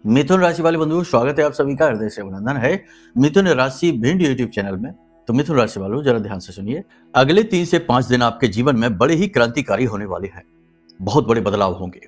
मिथुन राशि वाले बंधुओं, स्वागत है आप सभी का हृदय से अभिनंदन है। मिथुन राशि भिंड यूट्यूब चैनल में। तो मिथुन राशि वालों, जरा ध्यान से सुनिए। अगले 3 से 5 दिन आपके जीवन में बड़े ही क्रांतिकारी होने वाले हैं। बहुत बड़े बदलाव होंगे।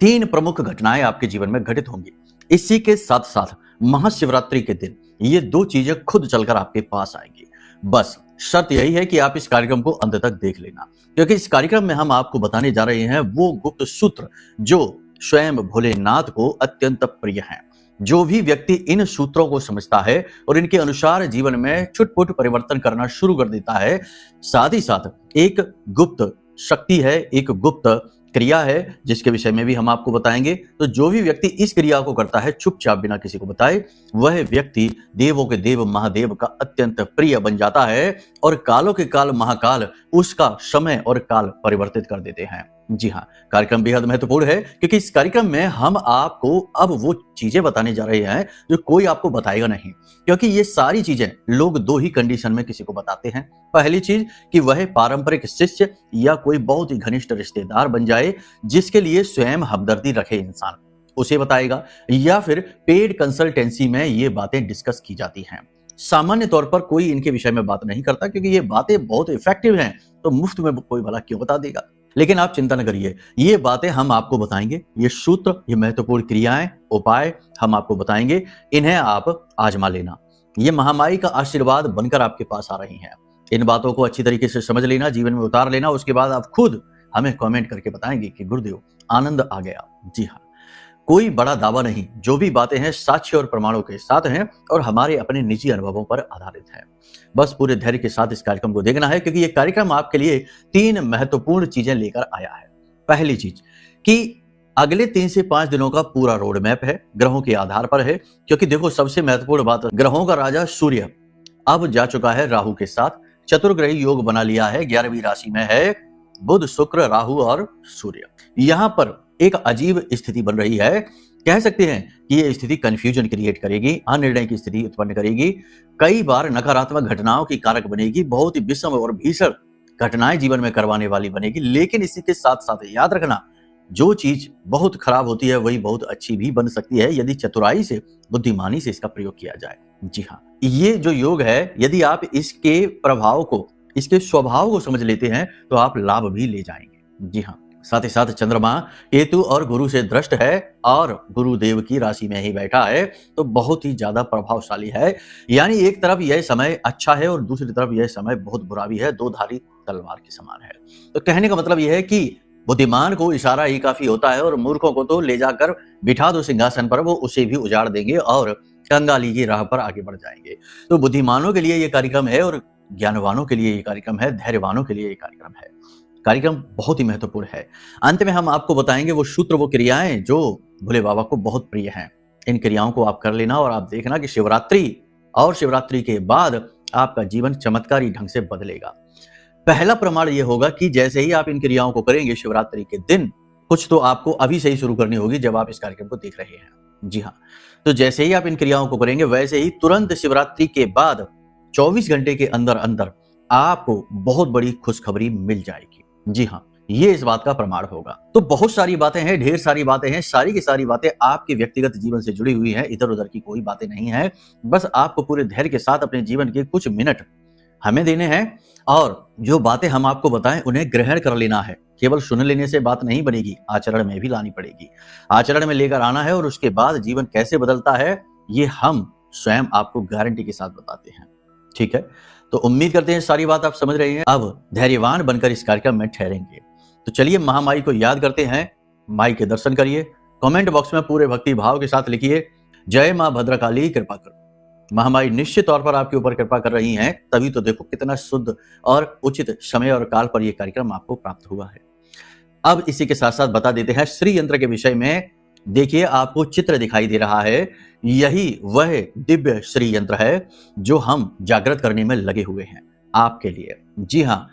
3 प्रमुख घटनाएं आपके जीवन में घटित होंगी। इसी के साथ साथ महाशिवरात्रि के दिन ये 2 चीजें खुद चलकर आपके पास आएंगी। बस शर्त यही है कि आप इस कार्यक्रम को अंत तक देख लेना, क्योंकि इस कार्यक्रम में हम आपको बताने जा रहे हैं वो गुप्त सूत्र जो स्वयं भोलेनाथ को अत्यंत प्रिय हैं। जो भी व्यक्ति इन सूत्रों को समझता है और इनके अनुसार जीवन में छुटपुट परिवर्तन करना शुरू कर देता है, साथ ही साथ एक गुप्त शक्ति है, एक गुप्त क्रिया है जिसके विषय में भी हम आपको बताएंगे। तो जो भी व्यक्ति इस क्रिया को करता है चुपचाप बिना किसी को बताए, वह व्यक्ति देवों के देव महादेव का अत्यंत प्रिय बन जाता है और कालों के काल महाकाल उसका समय और काल परिवर्तित कर देते हैं। जी हाँ, कार्यक्रम बेहद महत्वपूर्ण है, क्योंकि इस कार्यक्रम में हम आपको अब वो चीजें बताने जा रहे हैं जो कोई आपको बताएगा नहीं, क्योंकि ये सारी चीजें लोग 2 ही कंडीशन में किसी को बताते हैं। पहली चीज कि वह पारंपरिक शिष्य या कोई बहुत ही घनिष्ठ रिश्तेदार बन जाए जिसके लिए स्वयं हमदर्दी रखे इंसान, उसे बताएगा, या फिर पेड कंसल्टेंसी में ये बातें डिस्कस की जाती हैं। सामान्य तौर पर कोई इनके विषय में बात नहीं करता, क्योंकि ये बातें बहुत इफेक्टिव हैं, तो मुफ्त में कोई भला क्यों बता देगा। लेकिन आप चिंता न करिए, ये बातें हम आपको बताएंगे, ये सूत्र, ये महत्वपूर्ण क्रियाएं, उपाय हम आपको बताएंगे, इन्हें आप आजमा लेना। ये महामारी का आशीर्वाद बनकर आपके पास आ रही हैं। इन बातों को अच्छी तरीके से समझ लेना, जीवन में उतार लेना, उसके बाद आप खुद हमें कमेंट करके बताएंगे कि गुरुदेव आनंद आ गया। जी हाँ, कोई बड़ा दावा नहीं, जो भी बातें हैं साक्ष्य और प्रमाणों के साथ हैं और हमारे अपने निजी अनुभवों पर आधारित है। बस पूरे धैर्य के साथ इस कार्यक्रम को देखना है, क्योंकि ये कार्यक्रम आपके लिए 3 महत्वपूर्ण चीजें लेकर आया है। पहली चीज कि अगले 3 से 5 दिनों का पूरा रोड मैप है, ग्रहों के आधार पर है, क्योंकि देखो सबसे महत्वपूर्ण बात, ग्रहों का राजा सूर्य अब जा चुका है राहु के साथ, चतुर्ग्रही योग बना लिया है, 11वीं राशि में है बुध, शुक्र, राहु और सूर्य। यहां पर एक अजीब स्थिति बन रही है, कह सकते हैं कि ये स्थिति कंफ्यूजन क्रिएट करेगी, अनिर्णय की स्थिति उत्पन्न करेगी, कई बार नकारात्मक घटनाओं की कारक बनेगी, बहुत ही विषम और भीषण घटनाएं जीवन में करवाने वाली बनेगी। लेकिन इसी के साथ साथ याद रखना, जो चीज बहुत खराब होती है वही बहुत अच्छी भी बन सकती है, यदि चतुराई से, बुद्धिमानी से इसका प्रयोग किया जाए। जी हाँ, ये जो योग है, यदि आप इसके प्रभाव को, इसके स्वभाव को समझ लेते हैं तो आप लाभ भी ले जाएंगे। जी हाँ, साथ ही साथ चंद्रमा केतु और गुरु से दृष्ट है और गुरुदेव की राशि में ही बैठा है, तो बहुत ही ज्यादा प्रभावशाली है। यानी एक तरफ यह समय अच्छा है और दूसरी तरफ यह समय बहुत बुरा भी है, 2 धारी तलवार के समान है। तो कहने का मतलब यह है कि बुद्धिमान को इशारा ही काफी होता है और मूर्खों को तो ले जाकर बिठा दो सिंहासन पर, वो उसे भी उजाड़ देंगे और कंगाली की राह पर आगे बढ़ जाएंगे। तो बुद्धिमानों के लिए ये कार्यक्रम है और ज्ञानवानों के लिए ये कार्यक्रम है, धैर्यवानों के लिए ये कार्यक्रम है। कार्यक्रम बहुत ही महत्वपूर्ण है। अंत में हम आपको बताएंगे वो सूत्र, वो क्रियाएं जो भोले बाबा को बहुत प्रिय हैं। इन क्रियाओं को आप कर लेना और आप देखना कि शिवरात्रि और शिवरात्रि के बाद आपका जीवन चमत्कारी ढंग से बदलेगा। पहला प्रमाण यह होगा कि जैसे ही आप इन क्रियाओं को करेंगे शिवरात्रि के दिन, कुछ तो आपको अभी से ही शुरू करनी होगी जब आप इस कार्यक्रम को देख रहे हैं। जी हाँ, तो जैसे ही आप इन क्रियाओं को करेंगे, वैसे ही तुरंत शिवरात्रि के बाद 24 घंटे के अंदर अंदर आपको बहुत बड़ी खुशखबरी मिल जाएगी। जी हाँ, ये इस बात का प्रमाण होगा। तो बहुत सारी बातें हैं, ढेर सारी बातें हैं, सारी की सारी बातें आपके व्यक्तिगत जीवन से जुड़ी हुई हैं, इधर उधर की कोई बातें नहीं है। बस आपको पूरे धैर्य के साथ अपने जीवन के कुछ मिनट हमें देने हैं और जो बातें हम आपको बताएं उन्हें ग्रहण कर लेना है। केवल सुन लेने से बात नहीं बनेगी, आचरण में भी लानी पड़ेगी। आचरण में लेकर आना है और उसके बाद जीवन कैसे बदलता है ये हम स्वयं आपको गारंटी के साथ बताते हैं। ठीक है, तो उम्मीद करते हैं सारी बात आप समझ रहे हैं। अब धैर्यवान बनकर इस कार्यक्रम में ठहरेंगे। तो चलिए महामाई को याद करते हैं, माई के दर्शन करिए। कमेंट बॉक्स में पूरे भक्ति भाव के साथ लिखिए, जय मां भद्रकाली कृपा करो। महामाई निश्चित तौर पर आपके ऊपर कृपा कर रही हैं, तभी तो देखो कितना शुद्ध और उचित समय और काल पर यह कार्यक्रम आपको प्राप्त हुआ है। अब इसी के साथ साथ बता देते हैं श्री यंत्र के विषय में। देखिए, आपको चित्र दिखाई दे रहा है, यही वह दिव्य श्री यंत्र है जो हम जागृत करने में लगे हुए हैं आपके लिए। जी हाँ,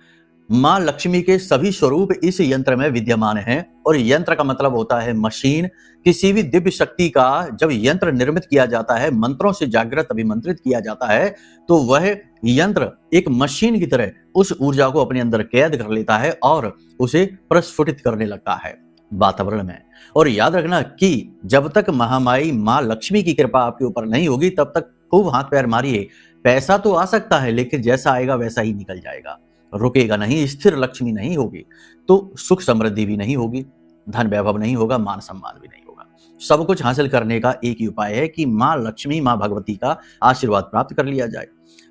मां लक्ष्मी के सभी स्वरूप इस यंत्र में विद्यमान हैं और यंत्र का मतलब होता है मशीन। किसी भी दिव्य शक्ति का जब यंत्र निर्मित किया जाता है, मंत्रों से जागृत अभिमंत्रित किया जाता है, तो वह यंत्र एक मशीन की तरह उस ऊर्जा को अपने अंदर कैद कर लेता है और उसे प्रस्फुटित करने लगता है। वातावरण में। और याद रखना कि जब तक महामाई माँ लक्ष्मी की कृपा आपके ऊपर नहीं होगी तब तक खूब हाथ पैर मारिए। पैसा तो आ सकता है लेकिन जैसा आएगा वैसा ही निकल जाएगा, रुकेगा नहीं, स्थिर लक्ष्मी नहीं होगी तो सुख समृद्धि भी नहीं होगी, धन वैभव नहीं होगा, मान सम्मान भी नहीं होगा। सब कुछ हासिल करने का एक ही उपाय है कि माँ लक्ष्मी, माँ भगवती का आशीर्वाद प्राप्त कर लिया जाए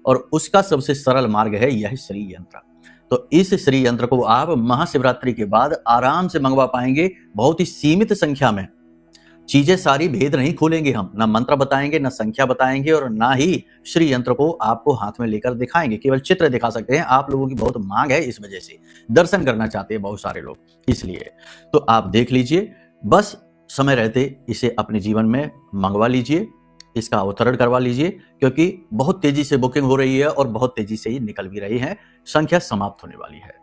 और उसका सबसे सरल मार्ग है यह श्री यंत्र। तो इस श्री यंत्र को आप महाशिवरात्रि के बाद आराम से मंगवा पाएंगे, बहुत ही सीमित संख्या में। चीजें सारी भेद नहीं खोलेंगे हम, ना मंत्र बताएंगे, ना संख्या बताएंगे और ना ही श्री यंत्र को आपको हाथ में लेकर दिखाएंगे, केवल चित्र दिखा सकते हैं। आप लोगों की बहुत मांग है, इस वजह से दर्शन करना चाहते हैं बहुत सारे लोग, इसलिए तो आप देख लीजिए, बस समय रहते इसे अपने जीवन में मंगवा लीजिए, इसका अवतरण करवा लीजिए, क्योंकि बहुत तेजी से बुकिंग हो रही है और बहुत तेजी से ही निकल भी रही है, संख्या समाप्त होने वाली है।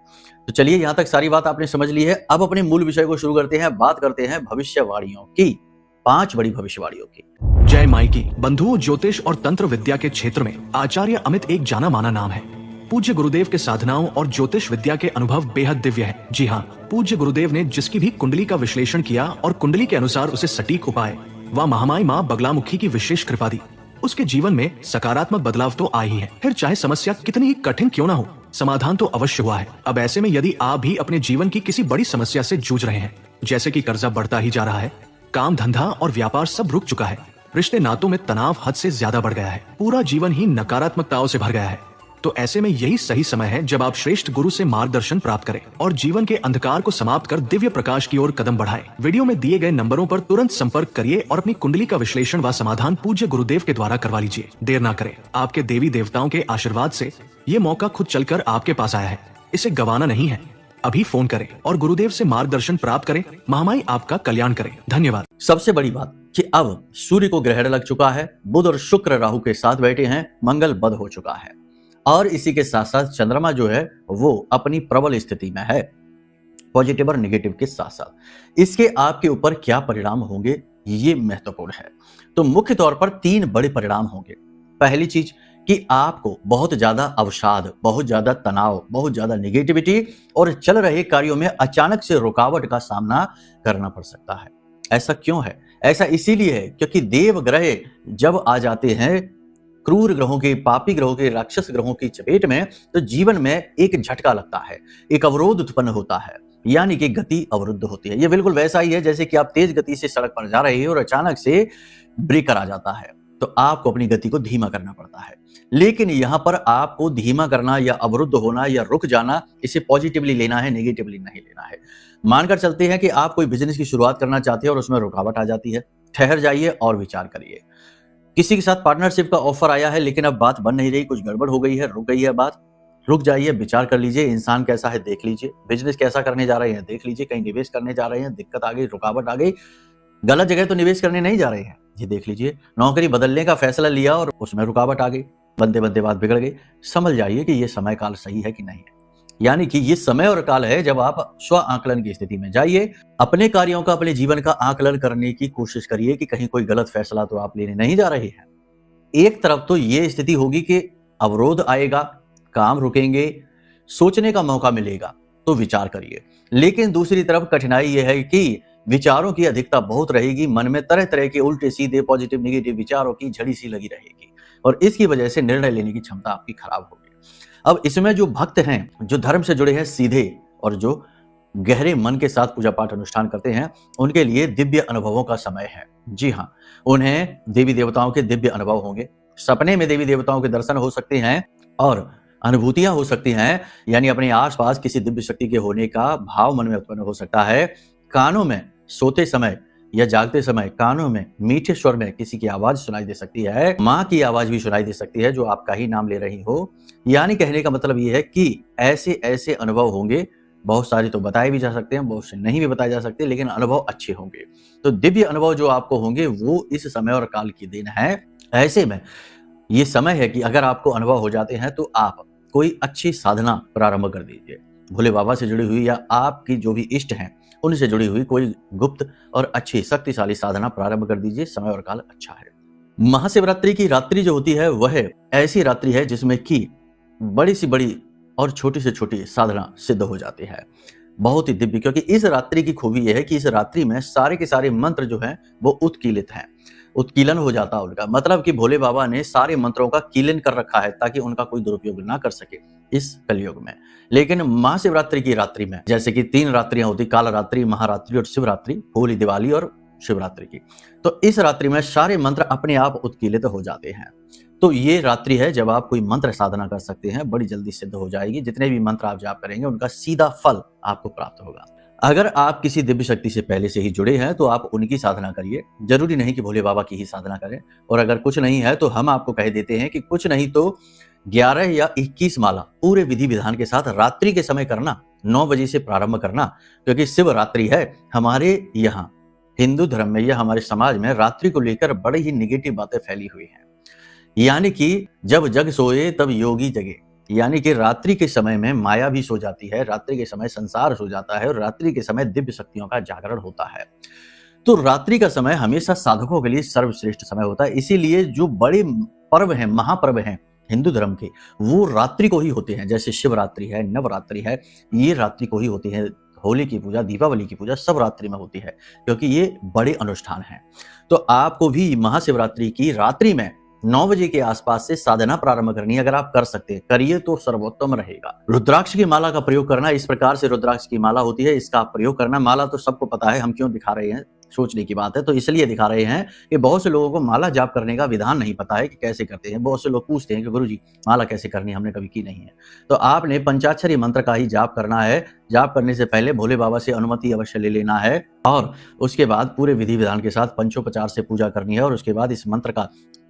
तो चलिए, यहां तक सारी बात आपने समझ ली है। अब अपने मूल विषय को शुरू करते हैं, बात करते हैं भविष्यवाणियों की, 5 बड़ी भविष्यवाणियों की। जय माई की बंधुओं, ज्योतिष और तंत्र विद्या के क्षेत्र में आचार्य अमित एक जाना माना नाम है। पूज्य गुरुदेव के साधनाओं और ज्योतिष विद्या के अनुभव बेहद दिव्य है। जी हाँ, पूज्य गुरुदेव ने जिसकी भी कुंडली का विश्लेषण किया और कुंडली के अनुसार उसे सटीक उपाय व महामाई माँ बगलामुखी की विशेष कृपा दी, उसके जीवन में सकारात्मक बदलाव तो आ ही है। फिर चाहे समस्या कितनी ही कठिन क्यों ना हो, समाधान तो अवश्य हुआ है। अब ऐसे में यदि आप भी अपने जीवन की किसी बड़ी समस्या से जूझ रहे हैं, जैसे कि कर्जा बढ़ता ही जा रहा है, काम धंधा और व्यापार सब रुक चुका है, रिश्ते नातों में तनाव हद से ज्यादा बढ़ गया है, पूरा जीवन ही नकारात्मकताओं से भर गया है, तो ऐसे में यही सही समय है जब आप श्रेष्ठ गुरु से मार्गदर्शन प्राप्त करें और जीवन के अंधकार को समाप्त कर दिव्य प्रकाश की ओर कदम बढ़ाएं। वीडियो में दिए गए नंबरों पर तुरंत संपर्क करिए और अपनी कुंडली का विश्लेषण व समाधान पूज्य गुरुदेव के द्वारा करवा लीजिए। देर ना करें, आपके देवी देवताओं के आशीर्वाद से ये मौका खुद चलकर आपके पास आया है, इसे गंवाना नहीं है। अभी फोन करें और गुरुदेव से मार्गदर्शन प्राप्त करें। महामाई आपका कल्याण करें। धन्यवाद। सबसे बड़ी बात कि अब सूर्य को ग्रहण लग चुका है, बुध और शुक्र राहु के साथ बैठे हैं, मंगल बद हो चुका है और इसी के साथ साथ चंद्रमा जो है वो अपनी प्रबल स्थिति में है, पॉजिटिव और नेगेटिव के साथ साथ। इसके आपके ऊपर क्या परिणाम होंगे ये महत्वपूर्ण है। तो मुख्य तौर पर 3 बड़े परिणाम होंगे। पहली चीज कि आपको बहुत ज्यादा अवसाद, बहुत ज्यादा तनाव, बहुत ज्यादा नेगेटिविटी और चल रहे कार्यों में अचानक से रुकावट का सामना करना पड़ सकता है। ऐसा क्यों है? ऐसा इसीलिए है क्योंकि देव ग्रह जब आ जाते हैं क्रूर ग्रहों के, पापी ग्रहों के, राक्षस ग्रहों की चपेट में, तो जीवन में एक झटका लगता है, एक अवरोध उत्पन्न होता है, यानी कि गति अवरुद्ध होती है। ये बिल्कुल वैसा ही है जैसे कि आप तेज गति से सड़क पर जा रहे हैं और अचानक से ब्रेकर आ जाता है, तो आपको अपनी गति को धीमा करना पड़ता है। लेकिन यहां पर आपको धीमा करना या अवरुद्ध होना या रुक जाना, इसे पॉजिटिवली लेना है, नेगेटिवली नहीं लेना है। मानकर चलते हैं कि आप कोई बिजनेस की शुरुआत करना चाहते हैं और उसमें रुकावट आ जाती है, ठहर जाइए और विचार करिए। किसी के साथ पार्टनरशिप का ऑफर आया है लेकिन अब बात बन नहीं रही, कुछ गड़बड़ हो गई है, रुक गई है बात, रुक जाइए, विचार कर लीजिए, इंसान कैसा है देख लीजिए, बिजनेस कैसा करने जा रहे हैं देख लीजिए, कहीं निवेश करने जा रहे हैं, दिक्कत आ गई, रुकावट आ गई, गलत जगह तो निवेश करने नहीं जा रहे हैं, ये देख लीजिए, नौकरी बदलने का फैसला लिया और उसमें रुकावट आ गई, बनते बनते बात बिगड़ गई, समझ जाइए कि ये समय काल सही है कि नहीं है। यानी कि ये समय और काल है जब आप स्व आकलन की स्थिति में जाइए, अपने कार्यों का, अपने जीवन का आकलन करने की कोशिश करिए कि कहीं कोई गलत फैसला तो आप लेने नहीं जा रहे हैं। एक तरफ तो ये स्थिति होगी कि अवरोध आएगा, काम रुकेंगे, सोचने का मौका मिलेगा, तो विचार करिए। लेकिन दूसरी तरफ कठिनाई यह है कि विचारों की अधिकता बहुत रहेगी, मन में तरह तरह के उल्टे सीधे पॉजिटिव नेगेटिव विचारों की झड़ी सी लगी रहेगी और इसकी वजह से निर्णय लेने की क्षमता आपकी खराब होगी। अब इसमें जो भक्त हैं, जो धर्म से जुड़े हैं सीधे और जो गहरे मन के साथ पूजा पाठ अनुष्ठान करते हैं, उनके लिए दिव्य अनुभवों का समय है। जी हाँ, उन्हें देवी देवताओं के दिव्य अनुभव होंगे, सपने में देवी देवताओं के दर्शन हो सकते हैं और अनुभूतियां हो सकती हैं, यानी अपने आसपास किसी दिव्य शक्ति के होने का भाव मन में उत्पन्न हो सकता है। कानों में सोते समय या जागते समय कानों में मीठे स्वर में किसी की आवाज सुनाई दे सकती है, माँ की आवाज भी सुनाई दे सकती है जो आपका ही नाम ले रही हो। यानी कहने का मतलब ये है कि ऐसे ऐसे अनुभव होंगे, बहुत सारे तो बताए भी जा सकते हैं, बहुत से नहीं भी बताए जा सकते, लेकिन अनुभव अच्छे होंगे। तो दिव्य अनुभव जो आपको होंगे वो इस समय और काल की देन है। ऐसे में ये समय है कि अगर आपको अनुभव हो जाते हैं तो आप कोई अच्छी साधना प्रारंभ कर दीजिए, भोले बाबा से जुड़ी हुई या आपकी जो भी इष्ट हैं उनसे जुड़ी हुई कोई गुप्त और अच्छी शक्तिशाली साधना प्रारंभ कर दीजिए। समय और काल अच्छा है। महाशिवरात्रि की रात्रि जो होती है वह ऐसी रात्रि है जिसमें कि बड़ी सी बड़ी और छोटी से छोटी साधना सिद्ध हो जाती है। बहुत ही दिव्य, क्योंकि इस रात्रि की खूबी यह है कि इस रात्रि में सारे के सारे मंत्र जो हैं वो उत्कीलित हैं, उत्कीलन हो जाता है उनका। मतलब कि भोले बाबा ने सारे मंत्रों का कीलन कर रखा है ताकि उनका कोई दुरुपयोग ना कर सके इस कलयुग में। लेकिन महाशिवरात्रि की रात्रि में, जैसे कि 3 रात्रियां होती, काल रात्रि, महारात्रि और शिवरात्रि, होली, दिवाली और शिवरात्रि की, तो इस रात्रि में सारे मंत्र अपने आप उत्कीलित हो जाते हैं। तो ये रात्रि है जब आप कोई मंत्र साधना कर सकते हैं, बड़ी जल्दी सिद्ध हो जाएगी। जितने भी मंत्र आप जाप करेंगे उनका सीधा फल आपको प्राप्त होगा। अगर आप किसी दिव्य शक्ति से पहले से ही जुड़े हैं तो आप उनकी साधना करिए, जरूरी नहीं कि भोले बाबा की ही साधना करें। और अगर कुछ नहीं है तो हम आपको कह देते हैं कि कुछ नहीं तो 11 या 21 माला पूरे विधि विधान के साथ रात्रि के समय करना, 9 बजे से प्रारंभ करना, क्योंकि शिवरात्रि है। हमारे यहाँ हिंदू धर्म में या हमारे समाज में रात्रि को लेकर बड़ी ही निगेटिव बातें फैली हुई हैं। यानी कि जब जग सोए तब योगी जगे, यानी कि रात्रि के समय में माया भी सो जाती है, रात्रि के समय संसार सो जाता है और रात्रि के समय दिव्य शक्तियों का जागरण होता है। तो रात्रि का समय हमेशा साधकों के लिए सर्वश्रेष्ठ समय होता है। इसीलिए जो बड़े पर्व हैं, महापर्व हैं हिंदू धर्म के, वो रात्रि को ही होते हैं। जैसे शिवरात्रि है, नवरात्रि है, ये रात्रि को ही होती है। होली की पूजा, दीपावली की पूजा सब रात्रि में होती है, क्योंकि ये बड़े अनुष्ठान हैं। तो आपको भी महाशिवरात्रि की रात्रि में 9 बजे के आसपास से साधना प्रारंभ करनी है। अगर आप कर सकते हैं, करिए तो सर्वोत्तम रहेगा। रुद्राक्ष की माला का प्रयोग करना, इस प्रकार से रुद्राक्ष की माला होती है, इसका प्रयोग करना। माला तो सबको पता है, हम क्यों दिखा रहे हैं, सोचने की बात है। तो इसलिए दिखा रहे हैं कि बहुत से लोगों को माला जाप करने का विधान नहीं पता है कि कैसे करते हैं। बहुत से लोग पूछते हैं कि गुरुजी माला कैसे करनी, हमने कभी की नहीं है। तो आपने पंचाक्षरी मंत्र का ही जाप करना है। जाप करने से पहले भोले बाबा से अनुमति अवश्य ले लेना है और उसके बाद पूरे विधि विधान के साथ पंचोपचार से पूजा करनी है और उसके बाद इस मंत्र का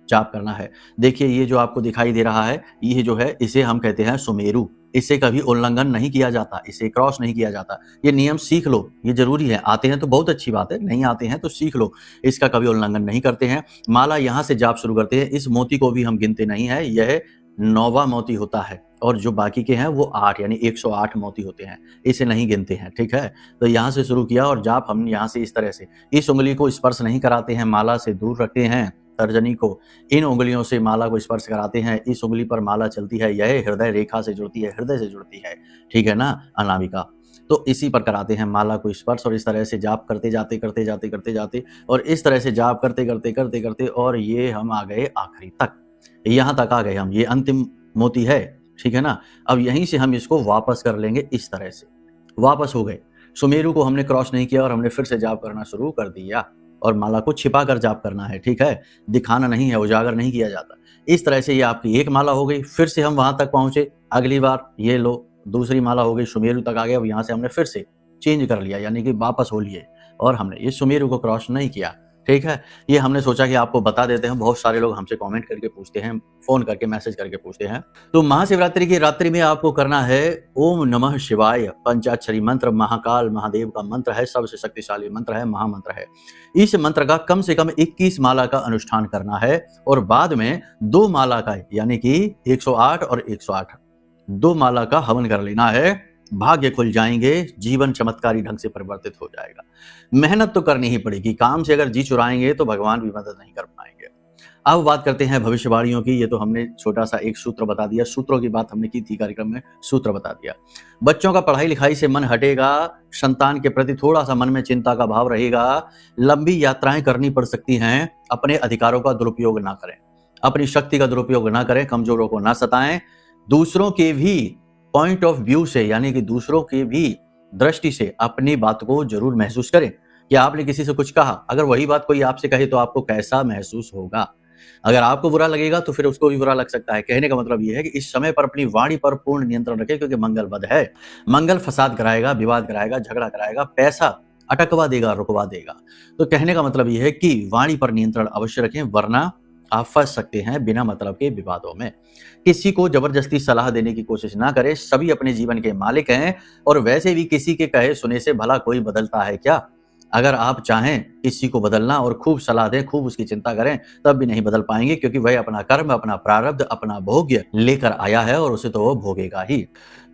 जाप करना है। देखिए ये जो आपको दिखाई दे रहा है, ये जो है इसे हम कहते हैं सुमेरु। इसे कभी उल्लंघन नहीं किया जाता, इसे क्रॉस नहीं किया जाता। ये नियम सीख लो, ये जरूरी है। आते हैं तो बहुत अच्छी बात है, नहीं आते हैं तो सीख लो। इसका कभी उल्लंघन नहीं करते हैं। माला यहाँ से जाप शुरू करते हैं। इस मोती को भी हम गिनते नहीं है, यह 9वां मोती होता है और जो बाकी के हैं वो 8 यानी 108 मोती होते हैं, इसे नहीं गिनते हैं। ठीक है, तो यहाँ से शुरू किया और जाप हम यहाँ से इस तरह से, इस उंगली को स्पर्श नहीं कराते हैं, माला से दूर रखते हैं तर्जनी को। इन उंगलियों से माला को स्पर्श कराते हैं। इस उंगली पर माला चलती है, यह हृदय रेखा से जुड़ती है, हृदय से जुड़ती है, ठीक है ना, अनामिका। तो इसी पर कराते हैं माला को स्पर्श और इस तरह से जाप करते जाते और इस तरह से जाप करते और ये हम आ गए आखिरी तक, यहाँ तक आ गए हम। ये अंतिम मोती है, ठीक है ना। अब यहीं से हम इसको वापस कर लेंगे, इस तरह से वापस हो गए। सुमेरु को हमने क्रॉस नहीं किया और हमने फिर से जाप करना शुरू कर दिया और माला को छिपा कर जाप करना है, ठीक है, दिखाना नहीं है, उजागर नहीं किया जाता। इस तरह से ये आपकी एक माला हो गई। फिर से हम वहां तक पहुंचे, अगली बार ये लो दूसरी माला हो गई, सुमेरु तक आ गया। अब यहाँ से हमने फिर से चेंज कर लिया, यानी कि वापस हो लिए और हमने ये सुमेरु को क्रॉस नहीं किया, ठीक है। ये हमने सोचा कि आपको बता देते हैं। बहुत सारे लोग हमसे कमेंट करके पूछते हैं, फोन करके मैसेज करके पूछते हैं। तो महाशिवरात्रि की रात्रि में आपको करना है ओम नमः शिवाय पंचाक्षरी मंत्र, महाकाल महादेव का मंत्र है, सबसे शक्तिशाली मंत्र है, महामंत्र है। इस मंत्र का कम से कम 21 माला का अनुष्ठान करना है और बाद में 2 माला का, यानी कि 108 और 108 2 माला का हवन कर लेना है। भाग्य खुल जाएंगे, जीवन चमत्कारी ढंग से परिवर्तित हो जाएगा। मेहनत तो करनी ही पड़ेगी, काम से अगर जी चुराएंगे तो भगवान भी मदद नहीं कर पाएंगे। अब बात करते हैं भविष्यवाणियों की। ये तो हमने छोटा सा एक सूत्र बता दिया, सूत्रों की बात हमने की थी कार्यक्रम में, सूत्र बता दिया। बच्चों का पढ़ाई लिखाई से मन हटेगा, संतान के प्रति थोड़ा सा मन में चिंता का भाव रहेगा, लंबी यात्राएं करनी पड़ सकती हैं। अपने अधिकारों का दुरुपयोग ना करें, अपनी शक्ति का दुरुपयोग ना करें, कमजोरों को ना सताएं। दूसरों के भी पॉइंट ऑफ व्यू से, यानी कि दूसरों की भी दृष्टि से अपनी बात को जरूर महसूस करें कि आपने किसी से कुछ कहा, अगर वही बात कोई आपसे कहे तो आपको कैसा महसूस होगा। अगर आपको बुरा लगेगा तो फिर उसको भी बुरा लग सकता है। कहने का मतलब यह है कि इस समय पर अपनी वाणी पर पूर्ण नियंत्रण रखें, क्योंकि मंगल वध है। मंगल फसाद कराएगा, विवाद कराएगा, झगड़ा कराएगा, पैसा अटकवा देगा, रुकवा देगा। तो कहने का मतलब यह है कि वाणी पर नियंत्रण अवश्य रखें, वरना आप फंस सकते हैं बिना मतलब के विवादों में। किसी को जबरदस्ती सलाह देने की कोशिश ना करें, सभी अपने जीवन के मालिक हैं और वैसे भी किसी के कहे सुने से भला कोई बदलता है क्या। अगर आप चाहें किसी को बदलना और खूब सलाह दें, खूब उसकी चिंता करें, तब भी नहीं बदल पाएंगे, क्योंकि वह अपना कर्म, अपना प्रारब्ध, अपना भोग्य लेकर आया है और उसे तो वो भोगेगा ही।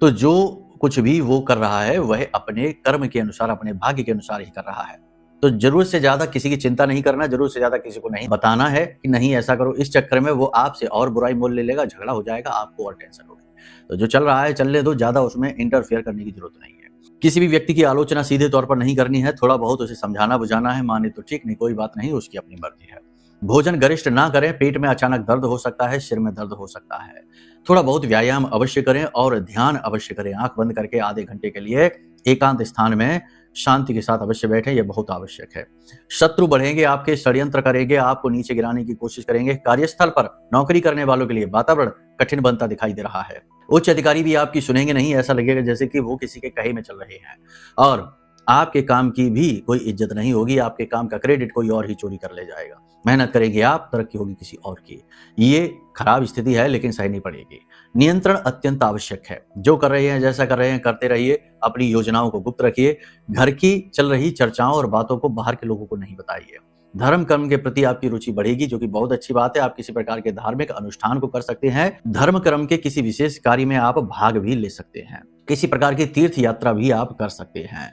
तो जो कुछ भी वो कर रहा है वह अपने कर्म के अनुसार, अपने भाग्य के अनुसार ही कर रहा है। तो जरूरत से ज्यादा किसी की चिंता नहीं करना, जरूरत से ज्यादा किसी को नहीं बताना है कि नहीं ऐसा करो। इस चक्कर में वो आपसे और बुराई मोल ले लेगा, झगड़ा हो जाएगा, आपको और टेंशन होगी। तो जो चल रहा है चलने दो, ज्यादा उसमें इंटरफेयर करने की जरूरत नहीं है। किसी भी व्यक्ति की आलोचना सीधे तौर पर नहीं करनी है, थोड़ा बहुत उसे समझाना बुझाना है, माने तो ठीक, नहीं कोई बात नहीं, उसकी अपनी मर्जी है। भोजन गरिष्ठ ना करें, पेट में अचानक दर्द हो सकता है, सिर में दर्द हो सकता है। थोड़ा बहुत व्यायाम अवश्य करें और ध्यान अवश्य करें। आंख बंद करके आधे घंटे के लिए एकांत स्थान में शांति के साथ अवश्य बैठें, यह बहुत आवश्यक है। शत्रु बढ़ेंगे, आपके षड्यंत्र करेंगे, आपको नीचे गिराने की कोशिश करेंगे। कार्यस्थल पर नौकरी करने वालों के लिए वातावरण कठिन बनता दिखाई दे रहा है। उच्च अधिकारी भी आपकी सुनेंगे नहीं, ऐसा लगेगा जैसे कि वो किसी के कहे में चल रहे हैं और आपके काम की भी कोई इज्जत नहीं होगी, आपके काम का क्रेडिट कोई और ही चोरी कर ले जाएगा। मेहनत करेंगे आप, तरक्की होगी किसी और की। ये खराब स्थिति है लेकिन सहनी पड़ेगी। नियंत्रण अत्यंत आवश्यक है। जो कर रहे हैं, जैसा कर रहे हैं करते रहिए, अपनी योजनाओं को गुप्त रखिए। घर की चल रही चर्चाओं और बातों को बाहर के लोगों को नहीं बताइए। धर्म कर्म के प्रति आपकी रुचि बढ़ेगी, जो कि बहुत अच्छी बात है। आप किसी प्रकार के धार्मिक अनुष्ठान को कर सकते हैं। धर्म कर्म के किसी विशेष कार्य में आप भाग भी ले सकते हैं। किसी प्रकार की तीर्थ यात्रा भी आप कर सकते हैं।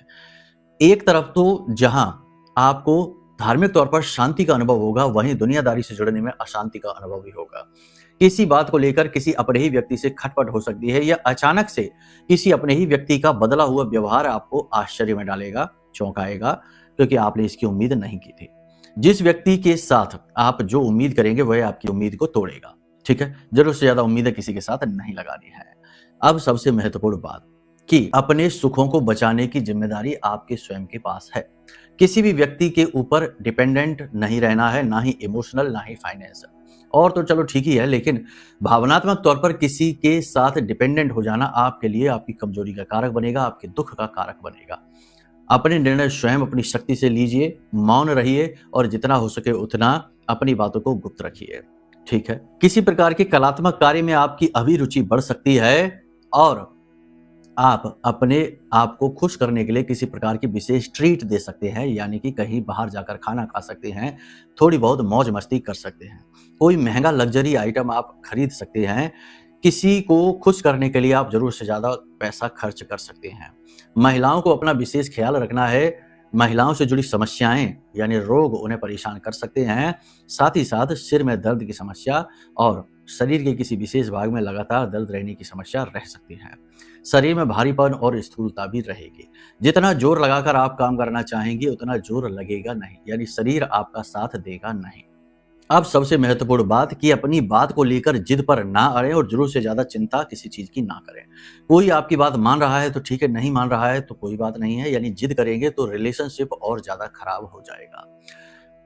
एक तरफ तो जहां आपको धार्मिक तौर पर शांति का अनुभव होगा, वहीं दुनियादारी से जुड़ने में अशांति का अनुभव भी होगा। किसी बात को लेकर किसी अपने ही व्यक्ति से खटपट हो सकती है, या अचानक से किसी अपने ही व्यक्ति का बदला हुआ व्यवहार आपको आश्चर्य में डालेगा, चौंकाएगा, क्योंकि आपने इसकी उम्मीद नहीं की थी। जिस व्यक्ति के साथ आप जो उम्मीद करेंगे वह आपकी उम्मीद को तोड़ेगा। ठीक है, जरूरत से ज्यादा उम्मीदें किसी के साथ नहीं लगानी है। अब सबसे महत्वपूर्ण बात कि अपने सुखों को बचाने की जिम्मेदारी आपके स्वयं के पास है। किसी भी व्यक्ति के ऊपर डिपेंडेंट नहीं रहना है, ना ही इमोशनल ना ही फाइनेंशियल। और तो चलो ठीक ही है, लेकिन भावनात्मक तौर पर किसी के साथ डिपेंडेंट हो जाना आपके लिए आपकी कमजोरी का कारक बनेगा, आपके दुख का कारक बनेगा। अपने निर्णय स्वयं अपनी शक्ति से लीजिए, मौन रहिए और जितना हो सके उतना अपनी बातों को गुप्त रखिए। ठीक है, किसी प्रकार के कलात्मक कार्य में आपकी अभिरुचि बढ़ सकती है और आप अपने आप को खुश करने के लिए किसी प्रकार की विशेष ट्रीट दे सकते हैं, यानी कि कहीं बाहर जाकर खाना खा सकते हैं, थोड़ी बहुत मौज मस्ती कर सकते हैं, कोई महंगा लग्जरी आइटम आप खरीद सकते हैं। किसी को खुश करने के लिए आप जरूर से ज्यादा पैसा खर्च कर सकते हैं। महिलाओं को अपना विशेष ख्याल रखना है। महिलाओं से जुड़ी समस्याएं यानी रोग उन्हें परेशान कर सकते हैं। साथ ही साथ सिर में दर्द की समस्या और शरीर के किसी विशेष भाग में लगातार दर्द रहने की समस्या रह सकती है। शरीर में भारीपन और स्थूलता भी रहेगी। जितना जोर लगाकर आप काम करना चाहेंगे उतना जोर लगेगा नहीं, यानी शरीर आपका साथ देगा नहीं। अब सबसे महत्वपूर्ण बात कि अपनी बात को लेकर जिद पर ना अड़े और जरूर से ज्यादा चिंता किसी चीज की ना करें। कोई आपकी बात मान रहा है तो ठीक है, नहीं मान रहा है तो कोई बात नहीं है, यानी जिद करेंगे तो रिलेशनशिप और ज्यादा खराब हो जाएगा।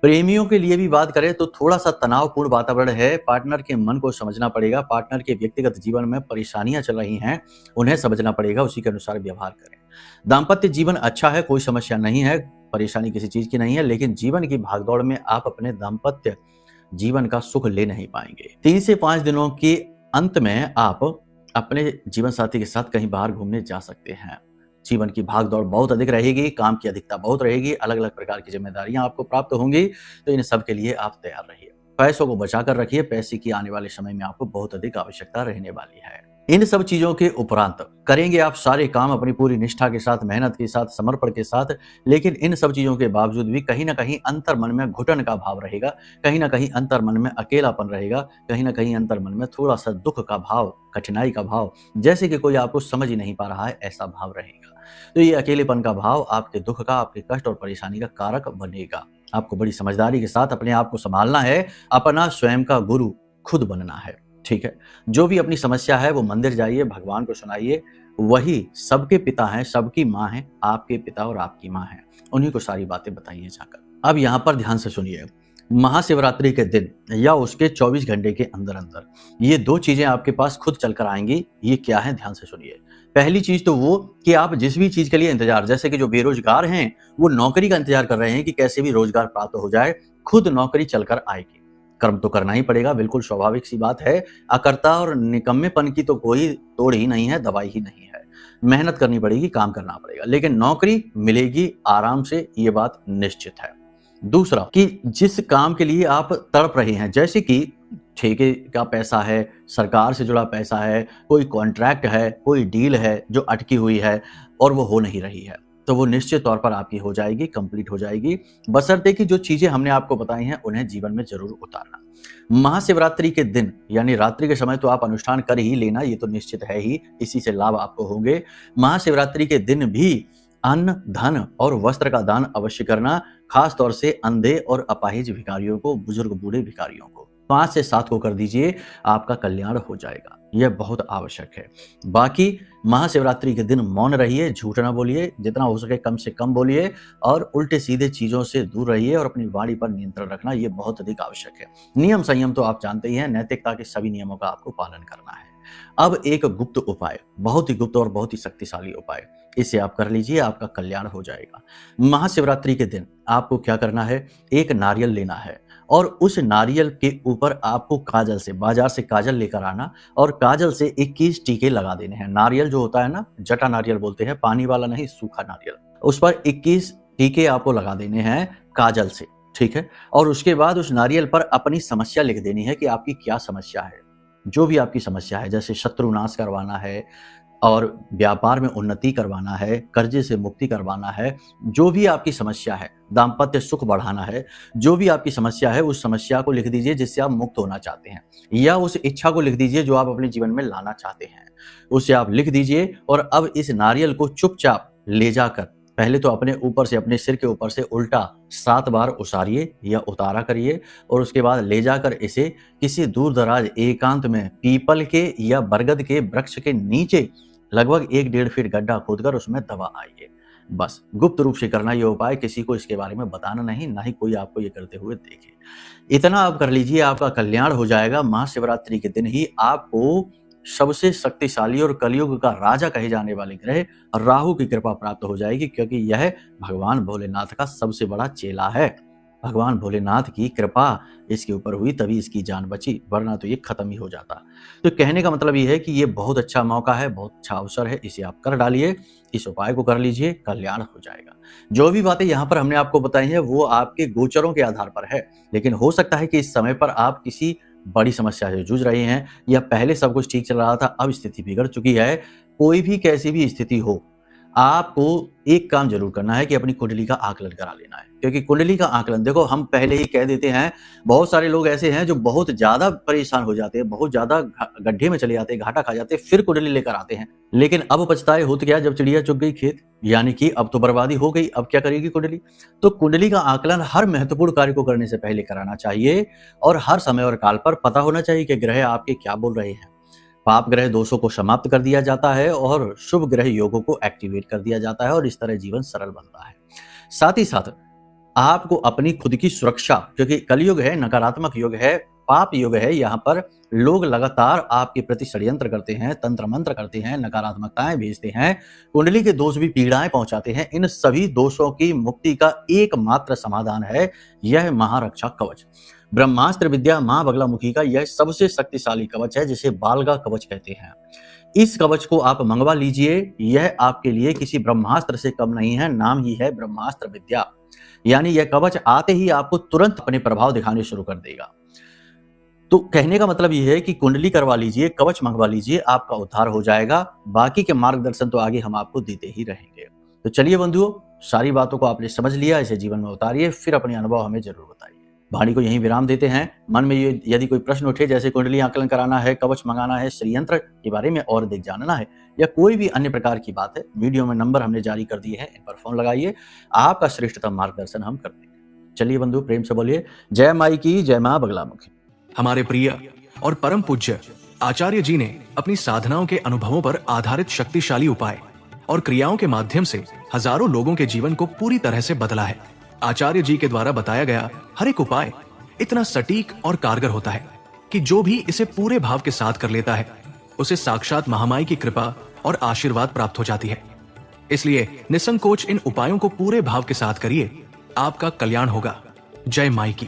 प्रेमियों के लिए भी बात करें तो थोड़ा सा तनावपूर्ण वातावरण है। पार्टनर के मन को समझना पड़ेगा। पार्टनर के व्यक्तिगत जीवन में परेशानियां चल रही हैं, उन्हें समझना पड़ेगा, उसी के अनुसार व्यवहार करें। दाम्पत्य जीवन अच्छा है, कोई समस्या नहीं है, परेशानी किसी चीज की नहीं है, लेकिन जीवन की भागदौड़ में आप अपने दाम्पत्य जीवन का सुख ले नहीं पाएंगे। 3 से 5 दिनों के अंत में आप अपने जीवन साथी के साथ कहीं बाहर घूमने जा सकते हैं। जीवन की भागदौड़ बहुत अधिक रहेगी, काम की अधिकता बहुत रहेगी, अलग अलग प्रकार की जिम्मेदारियां आपको प्राप्त होंगी, तो इन सब के लिए आप तैयार रहिए। पैसों को बचा कर रखिए, पैसे की आने वाले समय में आपको बहुत अधिक आवश्यकता रहने वाली है। इन सब चीजों के उपरांत करेंगे आप सारे काम अपनी पूरी निष्ठा के साथ, मेहनत के साथ, समर्पण के साथ, लेकिन इन सब चीजों के बावजूद भी कहीं ना कहीं अंतर मन में घुटन का भाव रहेगा, कहीं ना कहीं अंतर मन में अकेलापन रहेगा, कहीं ना कहीं अंतर मन में थोड़ा सा दुख का भाव, कठिनाई का भाव, जैसे कि कोई आपको समझ ही नहीं पा रहा है, ऐसा भाव रहेगा। तो ये अकेलेपन का भाव आपके दुख का, आपके कष्ट और परेशानी का कारक बनेगा। आपको बड़ी समझदारी के साथ अपने आप को संभालना है, अपना स्वयं का गुरु खुद बनना है। ठीक है, जो भी अपनी समस्या है वो मंदिर जाइए, भगवान को सुनाइए, वही सबके पिता हैं, सबकी माँ है, आपके पिता और आपकी माँ है, उन्हीं को सारी बातें बताइए जाकर। अब यहाँ पर ध्यान से सुनिए, महाशिवरात्रि के दिन या उसके 24 घंटे के अंदर अंदर ये 2 चीजें आपके पास खुद चलकर आएंगी। ये क्या है, ध्यान से सुनिए। पहली चीज तो वो कि आप जिस भी चीज के लिए इंतजार, जैसे कि जो बेरोजगार हैं वो नौकरी का इंतजार कर रहे हैं कि कैसे भी रोजगार प्राप्त हो जाए, खुद नौकरी चलकर आएगी। कर्म तो करना ही पड़ेगा, बिल्कुल स्वाभाविक सी बात है। अकर्ता और निकम्मेपन की तो कोई तोड़ ही नहीं है, दवाई ही नहीं है। मेहनत करनी पड़ेगी, काम करना पड़ेगा, लेकिन नौकरी मिलेगी आराम से, ये बात निश्चित है। दूसरा कि जिस काम के लिए आप तड़प रहे हैं, जैसे कि ठेके का पैसा है, सरकार से जुड़ा पैसा है, कोई कॉन्ट्रैक्ट है, कोई डील है जो अटकी हुई है और वो हो नहीं रही है, तो वो निश्चित तौर पर आपकी हो जाएगी, कंप्लीट हो जाएगी, बशर्ते कि जो चीजें हमने आपको बताई हैं उन्हें जीवन में जरूर उतारना। महाशिवरात्रि के दिन यानी रात्रि के समय तो आप अनुष्ठान कर ही लेना, ये तो निश्चित है ही, इसी से लाभ आपको होंगे। महाशिवरात्रि के दिन भी अन्न, धन और वस्त्र का दान अवश्य करना, खास तौर से अंधे और अपाहिज भिखारियों को, बुजुर्ग बूढ़े भिखारियों को 5 से 7 को कर दीजिए, आपका कल्याण हो जाएगा। यह बहुत आवश्यक है। बाकी महाशिवरात्रि के दिन मौन रहिए, झूठ ना बोलिए, जितना हो सके कम से कम बोलिए और उल्टे सीधे चीजों से दूर रहिए और अपनी वाणी पर नियंत्रण रखना, यह बहुत अधिक आवश्यक है। नियम संयम तो आप जानते ही हैं, नैतिकता के सभी नियमों का आपको पालन करना है। अब एक गुप्त उपाय, बहुत ही गुप्त और बहुत ही शक्तिशाली उपाय, इसे आप कर लीजिए, आपका कल्याण हो जाएगा। महाशिवरात्रि के दिन आपको क्या करना है, एक नारियल लेना है और उस नारियल के ऊपर आपको काजल से, बाजार से काजल लेकर आना और काजल से 21 टीके लगा देने हैं। नारियल जो होता है ना, जटा नारियल बोलते हैं, पानी वाला नहीं, सूखा नारियल, उस पर 21 टीके आपको लगा देने हैं काजल से, ठीक है। और उसके बाद उस नारियल पर अपनी समस्या लिख देनी है कि आपकी क्या समस्या है। जो भी आपकी समस्या है, जैसे शत्रुनाश करवाना है और व्यापार में उन्नति करवाना है, कर्जे से मुक्ति करवाना है, जो भी आपकी समस्या है, दाम्पत्य सुख बढ़ाना है, जो भी आपकी समस्या है, उस समस्या को लिख दीजिए जिससे आप मुक्त होना चाहते हैं, या उस इच्छा को लिख दीजिए जो आप अपने जीवन में लाना चाहते हैं, उसे आप लिख दीजिए। और अब इस नारियल को चुपचाप ले जाकर पहले तो अपने ऊपर से, अपने सिर के ऊपर से उल्टा 7 बार उसारिए या उतारा करिए और उसके बाद ले जाकर इसे किसी दूर दराज एकांत में पीपल के या बरगद के वृक्ष के नीचे लगभग 1-1.5 फीट गड्ढा खोदकर उसमें दबा आइए। बस गुप्त रूप से करना ये उपाय, किसी को इसके बारे में बताना नहीं, ना ही कोई आपको ये करते हुए देखे। इतना आप कर लीजिए, आपका कल्याण हो जाएगा। महाशिवरात्रि के दिन ही आपको सबसे शक्तिशाली और कलयुग का राजा कहे जाने वाले ग्रह राहु की कृपा प्राप्त हो जाएगी, क्योंकि यह भगवान भोलेनाथ का सबसे बड़ा चेला है। भगवान भोलेनाथ की कृपा इसके ऊपर हुई तभी इसकी जान बची, वरना तो ये खत्म ही हो जाता। तो कहने का मतलब ये है कि ये बहुत अच्छा मौका है, बहुत अच्छा अवसर है, इसे आप कर डालिए, इस उपाय को कर लीजिए, कल्याण हो जाएगा। जो भी बातें यहाँ पर हमने आपको बताई हैं वो आपके गोचरों के आधार पर है, लेकिन हो सकता है कि इस समय पर आप किसी बड़ी समस्या से जूझ रहे हैं या पहले सब कुछ ठीक चल रहा था, अब स्थिति बिगड़ चुकी है। कोई भी कैसी भी स्थिति हो, आपको एक काम जरूर करना है कि अपनी कुंडली का आकलन करा लेना है, क्योंकि कुंडली का आकलन, देखो हम पहले ही कह देते हैं, बहुत सारे लोग ऐसे हैं जो बहुत ज्यादा परेशान हो जाते हैं, बहुत ज्यादा गड्ढे में चले जाते हैं, घाटा खा जाते हैं, फिर कुंडली लेकर आते हैं, लेकिन अब पछताए होत क्या जब चिड़िया चुग गई खेत, यानी कि अब तो बर्बादी हो गई, अब क्या करेगी कुंडली। तो कुंडली का आकलन हर महत्वपूर्ण कार्य को करने से पहले कराना चाहिए और हर समय और काल पर पता होना चाहिए कि ग्रह आपके क्या बोल रहे हैं। पाप ग्रह दोषों को समाप्त कर दिया जाता है और शुभ ग्रह योगों को एक्टिवेट कर दिया जाता है और इस तरह जीवन सरल बनता है। साथ ही साथ आपको अपनी खुद की सुरक्षा, क्योंकि कलयुग है, नकारात्मक युग है, पाप युग है, यहाँ पर लोग लगातार आपके प्रति षड्यंत्र करते हैं, तंत्र मंत्र करते हैं, नकारात्मकताएं भेजते हैं, कुंडली के दोष भी पीड़ाएं पहुंचाते हैं। इन सभी दोषों की मुक्ति का एकमात्र समाधान है यह महारक्षा कवच। ब्रह्मास्त्र विद्या मां बगलामुखी का यह सबसे शक्तिशाली कवच है, जिसे बालगा कवच कहते हैं। इस कवच को आप मंगवा लीजिए, यह आपके लिए किसी ब्रह्मास्त्र से कम नहीं है, नाम ही है ब्रह्मास्त्र विद्या। यानी यह कवच आते ही आपको तुरंत अपने प्रभाव दिखाने शुरू कर देगा। तो कहने का मतलब यह है कि कुंडली करवा लीजिए, कवच मंगवा लीजिए, आपका उद्धार हो जाएगा। बाकी के मार्गदर्शन तो आगे हम आपको देते ही रहेंगे। तो चलिए बंधुओं, सारी बातों को आपने समझ लिया, इसे जीवन में उतारिए, फिर अपने अनुभव हमें जरूर बताइए। वाणी को यहीं विराम देते हैं। मन में यदि कोई प्रश्न उठे, जैसे कुंडली आकलन कराना है, कवच मंगाना है, श्रीयंत्र के बारे में और अधिक जानना है, या कोई भी अन्य प्रकार की बात है, वीडियो में नंबर हमने जारी कर दिए हैं, इन पर फोन लगाइए, आपका श्रेष्ठतम मार्गदर्शन हम कर देंगे। चलिए बंधु, प्रेम से बोलिए जय माई की, जय मां बगलामुखी। हमारे प्रिय और परम पूज्य आचार्य जी ने अपनी साधनाओं के अनुभवों पर आधारित शक्तिशाली उपाय और क्रियाओं के माध्यम से हजारों लोगों के जीवन को पूरी तरह से बदला है। आचार्य जी के द्वारा बताया गया हर एक उपाय इतना सटीक और कारगर होता है कि जो भी इसे पूरे भाव के साथ कर लेता है, उसे साक्षात महामाई की कृपा और आशीर्वाद प्राप्त हो जाती है। इसलिए निसंकोच इन उपायों को पूरे भाव के साथ करिए, आपका कल्याण होगा। जय माई की।